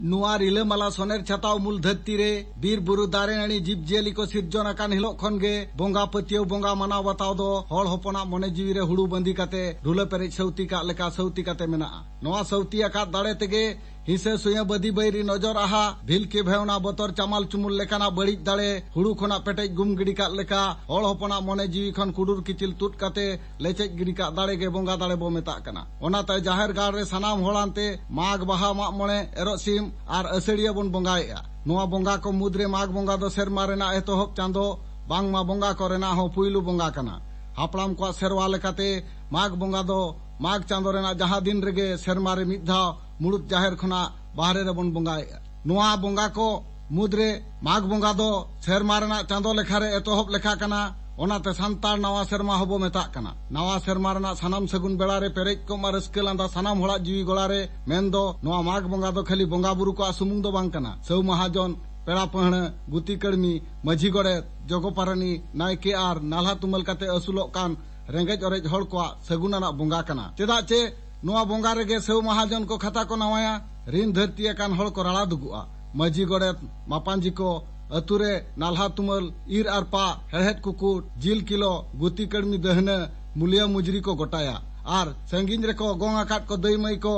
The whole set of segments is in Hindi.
नुआ रिलामाला सोनेर छाताव मूल धरती रे बीर बुरु दारे नानी जीव जियाली को सिरजन आकान हिलोग खन गे बोंगा पतियो बोंगा मनाव बताव दो हर होपना मने जीवी रे हुड़ू बंदी काते ढुला पेरेज सौती का लेका सौती काते मेना नोआ सौती आका दाड़े तेगे हिसे सुया बदी बैरी नजर आहा भिल के भेवना बतर चामाल चुमुल लेकाना बड़ी दाड़े हुड़ू खना पेटेज गुम गिड़ी का लेका हर होपना मने जीवी खन कुडुर किचिल तुट काते लेचेज गिड़ी का दाड़े गे बोंगा दाड़े बो मेता कना ओनाते जाहेर गाड़ रे सनाम होड़ानते माग बाहा माग मणे एरो सिम आर असड़िया बन बोंगाएगा नोआ बोंगा को मुद्रे माग बोंगा दो सेरमा रेना एतोहब चांदो बांगमा बोंगा को रेना हो पुइलु बोंगा कना हापड़ाम को सेरवा लेकाते माग बोंगा दो माग चांदो रेना जहां दिन रेगे सेरमा रे मिद धाव मुड़ुत जाहेर खना बाहरे रे बन बोंगाएगा नोआ बोंगा को मुद्रे माग बोंगा दो सेरमा रेना चांदो लेखा रे एतोहब लेखा कना ओनाते सांतार नवा सेरमा हबो मेता कना नवा सेरमा रेना सनाम सगुन बेड़ा रे पेरेज को मा रस्के लांदा सनाम होड़ा जीवी गोला रे मेंदो नवा माग बोंगा दो खाली बोंगा बुरु को सुमुंग दो बांग कना सौ महाजन पेड़ा पहण गुती कड़मी माझी गड़े जगो पारानी नायके आर नाल्हा तुमल काते असुलोग कान रेंगेज ओरेज हड़ को सगुनाना बोंगा कना चेदा चे नोआ बोंगा रेगे सौ महाजन को खाता को नवाया ऋण धरती कान हड़ को राड़ा दुगुआ माझी गड़े मापांजी को अतुरे नाल्हा तुमल ईर आर पा हेड़हेड कुकुर जिल किलो गुती कड़मी दहने मुलिया मुजरी को गोटाया आर संगिन रे को गोंगा काट को दई मई को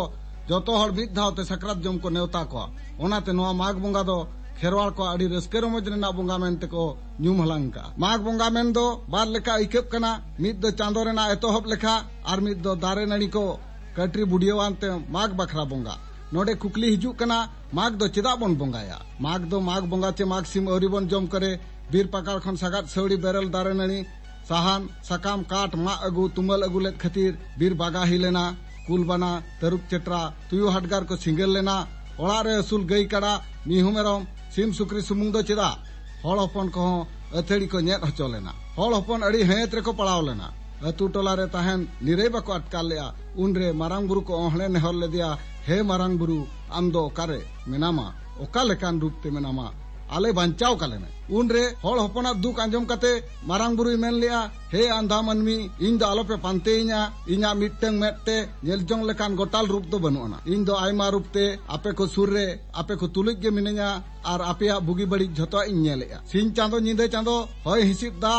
जतो हड़ मिद धावते सकरात जम को नेवता को ओनाते नोआ माग बोंगा दो खेरवाड़ को अड़ी रस्के रमज रेना बोंगा मेनते को न्यूम हलांका माग बोंगा मेन दो बार लेका इकेब कना मिद दो चांदो रेना एतोहब लेखा आर मिद दो दारे नाड़ी को कटरी बुढ़ियावानते माग बखरा बोंगा नोडे कुकली हिजू कना माग दो चेदा बन बोंगाया माग दो माग बोंगा चे माग सिम अवरी बन जम करे बीर पाकार खन सागात सौड़ी बेरल दारे नाड़ी साहान सकाम काट मा अगु तुमल अगु लेत खतीर बीर बागा ही लेना कुलबाना तरुक चेट्रा तुयु हटगार को सिंगल लेना ओड़ा रे असुल गई कड़ा मिहु मेरम सिम सुक्री सुमुंग दो चेदा हड़ हपन को अथड़ी को नेट हचो लेना हड़ हपन अड़ी हेत रे को पड़ाव लेना अतु टोला रे तहन निरे बाको अटकाल लेया उनरे मारांग बुरु को ओहले नेहर ले दिया हे मारांग बुरु आम दो कारे मेनामा ओका लेकान रूप ते मेनामा आले बांचाव कालेने उनरे हड़ हपना दुख आंजम काते मारांग बुरु मेन लिया हे आंधा मनमी इन दो आलोपे पांते इना मिटंग मेटते नेलजोंग लेकान गोटाल रूप दो बनुआना इन दो आयमा रूप ते आपे को सुर रे आपे को तुलुज गे मिनेया आर आपेया बुगी बड़ी झतो इन नेलेया सिन चांदो निंदे चांदो होय हिसिब दा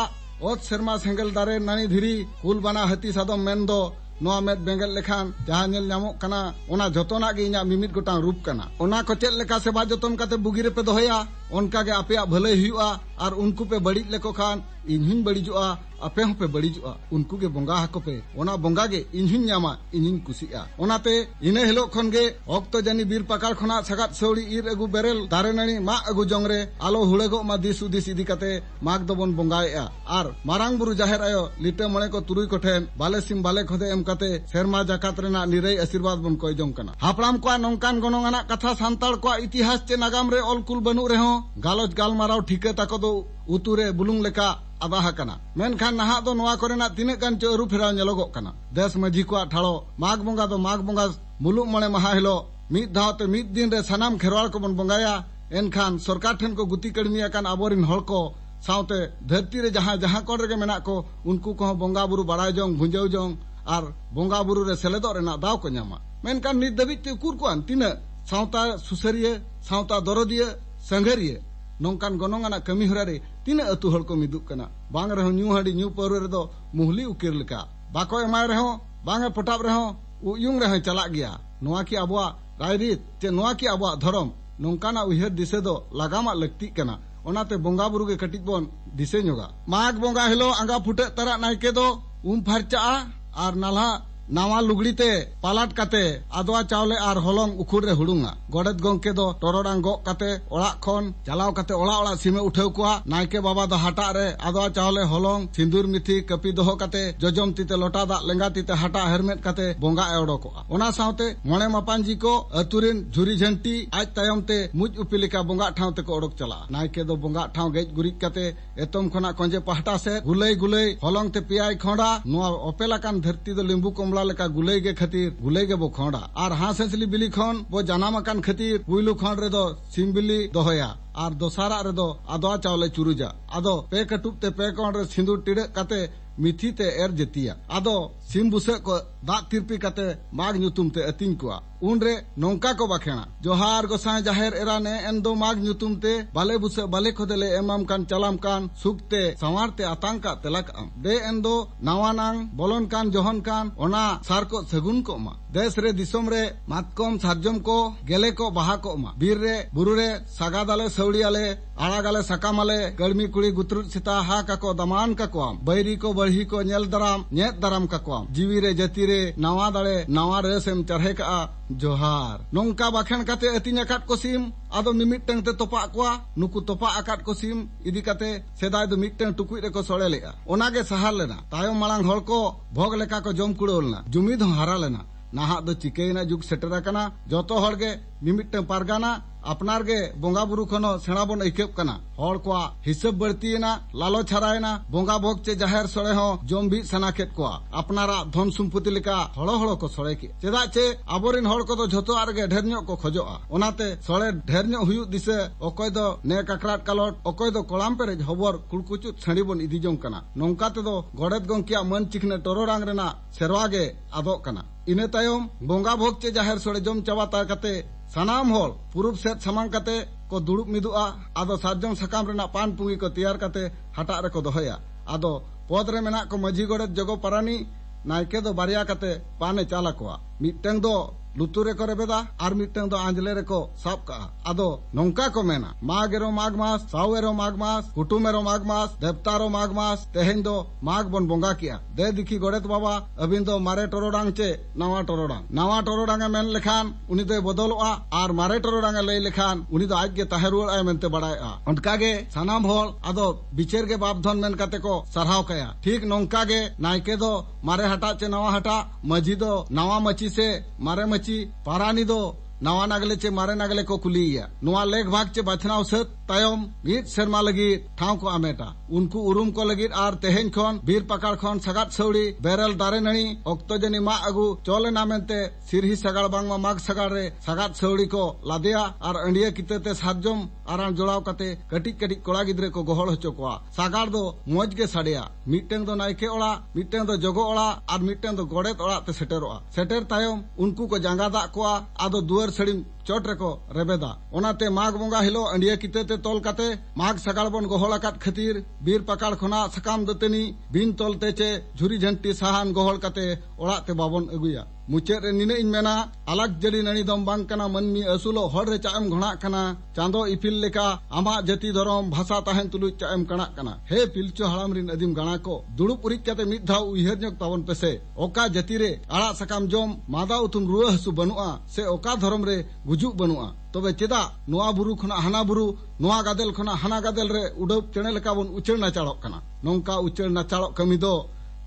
ओत शर्मा सेंगल दारे नानी धीरी कुल बना हती सादम मेन दो नोआ मेद बेंगल लेखान जहां नेल नामो कना ओना झतोना गे इना मिमित गोटांग रूप कना ओना को चेद लेका सेवा जतन काते बुगी रे पे दोहया उनका गे आपे भले हुआ और उनको पे बड़ी लेको खान इनहिन बड़ीजुआ आपे हो पे बड़ीजुआ उनको गे बोंगा हको पे ओना बोंगा गे इनहिन न्यामा इनहिन कुसिया ओनाते इने हिलो खन गे ऑक्तो जानी बीर पकार खना सगात सौड़ी ईर अगु बेरेल दारे नानी मा अगु जंगरे आलो हुड़ेगो मा दिस उदिस इदी काते माग दोबन बोंगाएआ आर मारांग बुरु जाहेर आयो लिटे मणे को तुरुई कोठेन बाले सिम बाले खोदे एम काते सेरमा जाकात रेना निरई आशीर्वाद बन कोय जंग कना हापड़ाम को नोंकान गनोंगाना कथा सांताड़ को इतिहास चे नागाम रे ऑलकुल बनु रेहो गालोज गालमाराव ठीके ताको दो उतुरे बुलुंग लेका आदाहा कना मेनखान नहा दो नोआ कोरेना तिने गान चे अरु फेराव नेलोगोग कना देश माझी को ठाड़ो माग बोंगा मुलुग मणे महा हिलो मिद धावते मिद दिन रे सनाम खेरवाड़ को बन बोंगाया एनखान सरकार ठेन को गुती कड़मिया कान आबोरिन हड़ को सावते धरती रे जहां जहां कोन रेगे मेना को उनको को बोंगा बुरु बड़ाय जोंग भुंजौ जोंग आर बोंगा बुरु रे सेलेदो रेना दाव को न्यामा मेनखान नित दबित ते उकुर को तिना सावता सुसरिया सावता दरदिया संघरिया नोंकान गनोंगाना कमी हरा रे तिना अतु हड़ को मिदुक कना बांग रहो न्यू हाडी न्यू पौरे रे दो मुहली उकेर लेका बाको एमाय रहो बांग पटाब रहो उयुंग रहो चला गया नोआ की आबवा रायरीत चे नोआ की आबवा धर्म नोंकाना उहर दिसे दो लगामा लगती कना ओनाते बोंगा बुरु गे कटिज बोन दिसे न्योगा माग बोंगा हिलो आंगा फुटे तरा नायके दो फारचा आर नाल्हा नावा लुगड़ीते पालाट काते आदवा चावले आर हलंग उखुड़ रे हुड़ुंगा गोडेत गोंके दो टोरोडांग गो काते ओड़ा खन चलाव काते ओड़ा सीमे उठेव कोआ नायके बाबा दो हाटा रे आदवा चावले हलंग सिंदूर मिथी कपी दोहो काते जजम तीते लोटा दा लेंगा तीते हाटा हेरमेट काते बोंगा एवडो कोआ ओना सावते मणे मापांजी को अतुरिन झुरी झंटी आज तायम ते मुज उपिलिका बोंगा ठाव ते को ओडक चला नायके दो बोंगा ठाव गेज गुरिज काते एतम खना कंजे पहटा से गुलई हलंग ते पियाई खोंडा नोआ ओपेला कान धरती दो लिंबू कमला लेका गुलई गे खतीर गुलई गे बो खोंडा आर हांस हंसली बिली खन बो जानाम कान खतीर पुइलु खन रे दो सिम बिली दोहया आर दोसारा रे दो आदवा चावले चुरुजा आदो पे कटुब ते पे कोन रे सिंदूर टिड़े काते मिथी ते एर जतिया आदो सिम बुसे को दाग तिरपी कते माग ᱧᱩᱛᱩᱢ ते अतिñ कोआ उनरे नौका को बखेणा जोहार गोसाई जाहेर एरा ने एंदो माग ᱧᱩᱛᱩᱢ ते बाले बुसे बाले खोदेले एमाम कान चलाम कान सुखते सवारते आतंका तेलक आम दे एंदो नावानांग बोलन कान जोहन कान ओना सार को सगुन को मा देश रे दिसोम रे मातकम सार्जम को गेले को बाहा को मा बीर रे बुरु रे सागादाले सौड़ियाले आड़ागाले सकामाले गर्मी कुड़ी गुतरुट सिता हा का को दमान का को आम बैरी को बढ़ी को नेल दराम नेत दराम का को आम जीवी रे जती रे नावा दाड़े नावा रेसेम चढ़े का जोहार नौका बाखेन काते अतिñ आकात को सिम आदो मिमिटंग ते तोपा कोआ नुकु तोपा आकात को सिम इदी काते सेदाय दो मिटंग टुकुई रे को सोड़े लेगा ओनागे सहार लेना तायम मालांग हड़ को भोग लेका को जम कुड़ोलना जुमिद हो हारा लेना नाहा दो चिकेना जुग सेटरा कना जतो हड़गे मिमिटंग पारगाना अपनार गे बोंगा बुरु खनो सेना बन ऐकेब कना हड़ को हिसाब बढ़तीना लालो छरायना बोंगा भोग चे जाहेर सोड़े हो जम भी सना खेत को अपनारा धन सम्पत्ति लेका हड़ो हड़ो को सोड़े के चेदा चे आबोरिन हड़ को तो झोतो आरगे ढेर ᱧᱚᱜ को खोजोआ ओनाते सोड़े ढेर ᱧᱚᱜ हुयु दिसे ओकय दो ने काकराट कालोट ओकय दो कोलाम पेरेज हबर कुलकुचुत छड़ी बन इदी जों कना नौका ते दो गड़ेत गंकिया मन चिकने टोरोरांग रेना सेरवा गे आदोक कना इने तायम बोंगा भोग चे जाहेर सोड़े जम चावाता कते सानाम हल पुरुब सेट सामांग कते को दुड़ुब मिदुआ आदो सार्जम सकाम रेना पान पुंगी को तैयार कते हटा रे को दोहया आदो पद रे मेना को मजी गड़ेत जगो पारानी नायके दो बारिया कते पाने चाला कोआ मिटंग दो लुतुरे को रेबेदा आर मिटंग दो आंजले रे को साब का आदो नौका को मेना मागेरो माग मास सावेरो माग मास कुटुमेरो माग मास देवतारो माग मास तेहेन दो माग बन बोंगा किया दे दिखी गड़ेत बाबा अबिन दो मारे टोरोडांग चे नवा टोरोडांग मेन लेखान उनी दो बदलोआ आर मारे टोरोडांग लई लेखान उनी दो आज गे ताहेरुल आय मेनते बड़ायआ उनकागे सानाम होल आदो बिचेर गे बाप धन मेन काते को सरहाव कया ठीक नौका गे नायके दो मारे हटा चे नवा हटा मजी दो नवा मची से मारे मची पारानी दो नवा नागले चे मारे नागले को कुलिया नुआ लेख भाग चे बाछनाव सत तायम मीत शर्मा लगी ठाव को आमेटा उनको उरुम को लगी आर तेहेन खन बीर पकाड़ खन सगात सौड़ी बेरल दारे नणी ओक्तो जनी मा अगु चोले नामेंते सिरही सगाड़ बांग मा माग सगाड़ रे सगात सौड़ी को लादिया आर अंडिया कितेते साजम आरान जोड़ाव कते कटिक कटिक कोड़ा गिद्रे को गोहल होचो कोआ सागाड़ दो मौज गे साड़िया मिटटेंग दो नायके ओड़ा मिटटेंग दो जगो ओड़ा आर मिटटेंग दो गोड़ेत ओड़ा ते सेटेरोआ सेटेर तायम उनको को जांगा दा कोआ आदो दुआर सड़िम चोट रेको रेबेदा ओनाते माग बोंगा हिलो अंडिया कितेते तोल काते माग सगाड़ बन गोहल आकात खतीर बीर पकाड़ खना सकाम दतनी बिन तोलते चे झुरी झंटी साहान गोहल काते ओड़ा ते बाबन अगुया मुचेद रे निने इन मेना अलग जड़ी नणी दम बांग कना मनमी असुलो हड़ रे चाएम घणा कना चांदो इपिल लेका आमा जति धरम भाषा ताहेन तुलु चाएम कना कना हे पिलचो हड़ाम रिन अदिम गणा को दुड़ुब उरिक काते मिद धाव उइहर ᱧᱚᱜ तावन पेसे ओका जति रे आड़ा सकाम जम मादा उतुम रुआ हसु बनुआ से ओका धरम रे गुजुक बनुआ तबे चेदा नोआ बुरु खना हाना बुरु नोआ गादेल खना हाना गादेल रे उडब चेणे लेका बन उचेड़ नाचाड़ोक कना नौका उचेड़ नाचाड़ोक कमी दो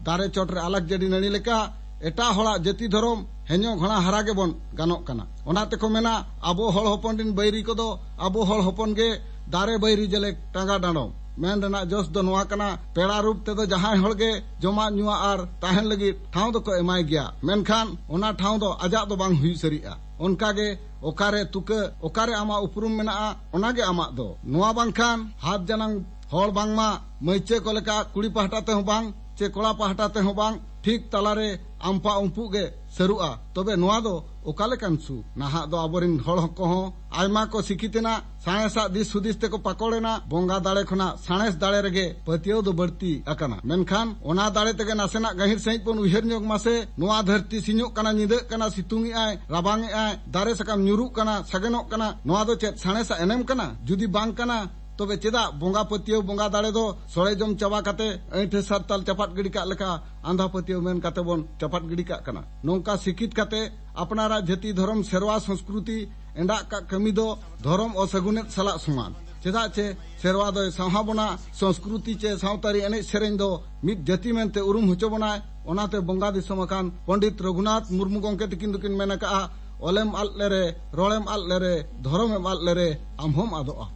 दारे चोट रे अलग जड़ी नणी लेका एटा हड़ा जति धरम हेñो घणा हरा के बन गानोक कना ओनाते को मेना आबो हड़ हपन दिन बैरी को दो आबो हड़ हपन गे दारे बैरी जले टांगा डांडो मेन रेना जोस दो नोआ कना पेड़ा रूप ते दो जहां हड़ गे जमा नुआ आर ताहेन लगी ठाव दो को एमाय गया मेनखान ओना ठाव दो आजा दो बांग हुई सरीआ उनका गे ओकारे तुके ओकारे आमा उपरुम मेना ओना गे आमा दो नोआ बांगखान हाथ जनांग हड़ बांगमा मैचे को लेका कुड़ी पहटा ते हो बांग चे कोड़ा पहटा ते हो बांग ठीक तलारे आम्पा उम्पू गे सरुआ तबे नोआ दो ओकाले कानसु नाहा दो आबोरिन हड़ को हो आयमा को सिखितेना साणेसा दिस हुदिस ते को पकोड़ेना बोंगा दाड़े खना साणेस दाड़े रेगे पतियो दो बढ़ती अकना मेनखान ओना दाड़े तेगे नासेना गहिर सहित बन उइहर ᱧᱚᱜ मासे नोआ धरती सिኞक कना निदे कना सितुंगी आय राबांग आय दारे सकाम ᱧᱩᱨᱩᱜ कना सगेनोक कना नोआ दो चेत साणेसा एनेम कना जुदी बांग कना तबे चेदा बोंगा पतियो बोंगा दाड़े दो सोड़े जम चाबा काते ऐठे सरताल चपाट गिड़ी का लेका आंधा पतियो मेन काते बन चपाट गिड़ी का कना नौका सिकित काते अपनारा जति धर्म सेरवा संस्कृति एंडा का कमी दो धर्म और सगुनेत सला समान चेदा चे सेरवा दो साहा बना संस्कृति चे सावतारी एने सेरेन दो मिद जति मेनते उरुम होचो बनाय ओनाते बोंगा दिसम अकान पंडित रघुनाथ मुर्मू गंके तकिन दुकिन मेना का ओलेम आल लेरे रोलेम आल लेरे धर्म आल लेरे आमहोम आदोआ।